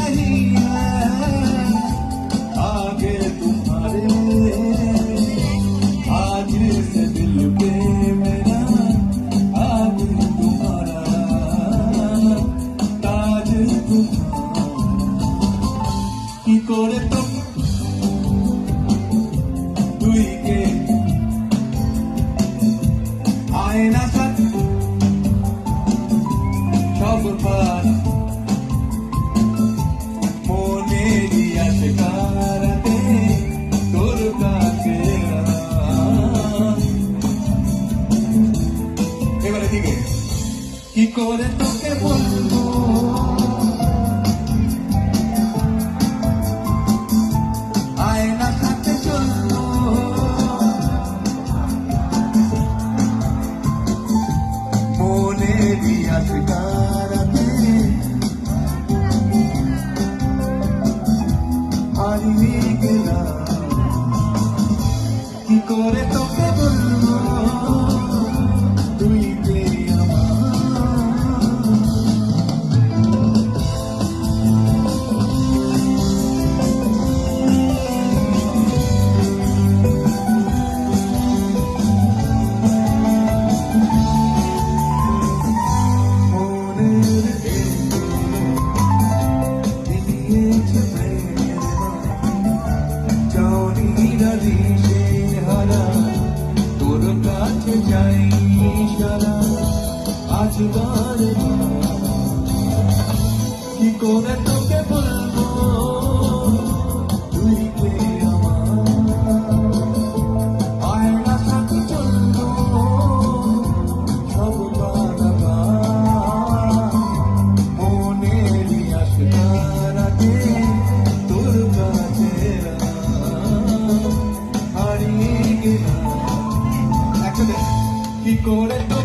नहीं है आगे तुम्हारे, आज से दिल पे मेरा आगे तुम्हारा ताज तुम्हारा की करे तुम তুই কে আয়না সাথ সব পার মনেরই আশকারাতে তোর কাছে এবারে দিকে কি করে তোকে বলবো আয়না সাথে চলবো মনেরই আশকারাতে হারিয়ে গেলাম কি করে তোকে বলবো তুই কে তোর কাছে যাই সারা আজ কি করে তোকে বলবো তুই কে আমার আয়না সাথে চলবো সব বাধা মনেরই আশকারাতে তোর কাছে হারিয়ে গেলাম কি করে তো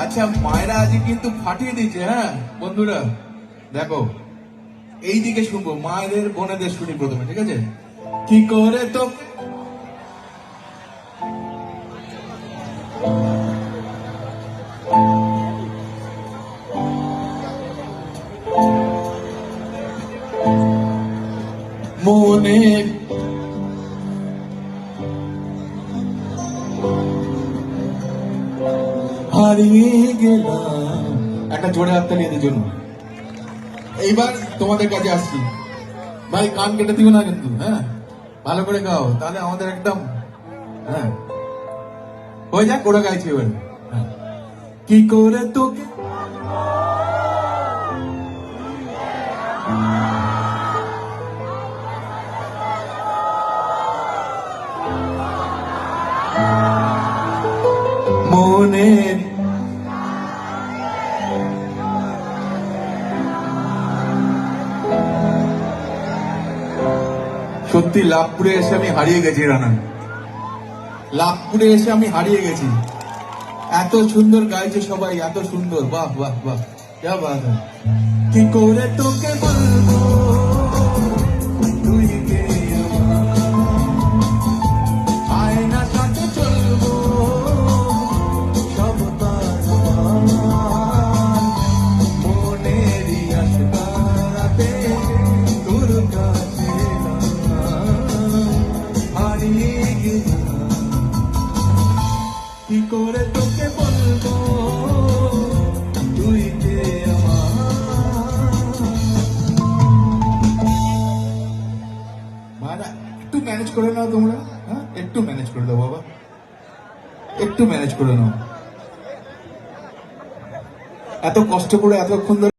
আচ্ছা মায়েরা আজ কিন্তু ফাটিয়ে দিচ্ছে। হ্যাঁ বন্ধুরা দেখো এইদিকে শুনবো, মায়েদের বোনেদের শুনি প্রথমে, ঠিক আছে? কি করে তো মনে হারিয়ে গেলাম। একটা জোরে হাততালি এদের জন্য। এইবার তোমাদের কাছে আসছি ভাই, কান কেটে দিও না কিন্তু, হ্যাঁ ভালো করে গাও, তাহলে আমাদের একদম হ্যাঁ হয়ে যাক। ওরা গাইছি এবার। কি করে তোকে মনে সত্যি লাভপুরে এসে আমি হারিয়ে গেছি রানা, লাভপুরে এসে আমি হারিয়ে গেছি। এত সুন্দর গাইছে সবাই, এত সুন্দর, বাহ বাহ বাহ, যা বাহ। কি করে তোকে বলবো তুই কে আয়না সাথে চলবো সব মনেরই আশকারাতে তোর কাছে হারিয়ে গেলাম। কি করে তোকে বলবো তুই কে আমার। একটু ম্যানেজ করে নাও তোমরা, হ্যাঁ একটু ম্যানেজ করে দাও বাবা, একটু ম্যানেজ করে নাও। এত কষ্ট করে এতক্ষণ ধরে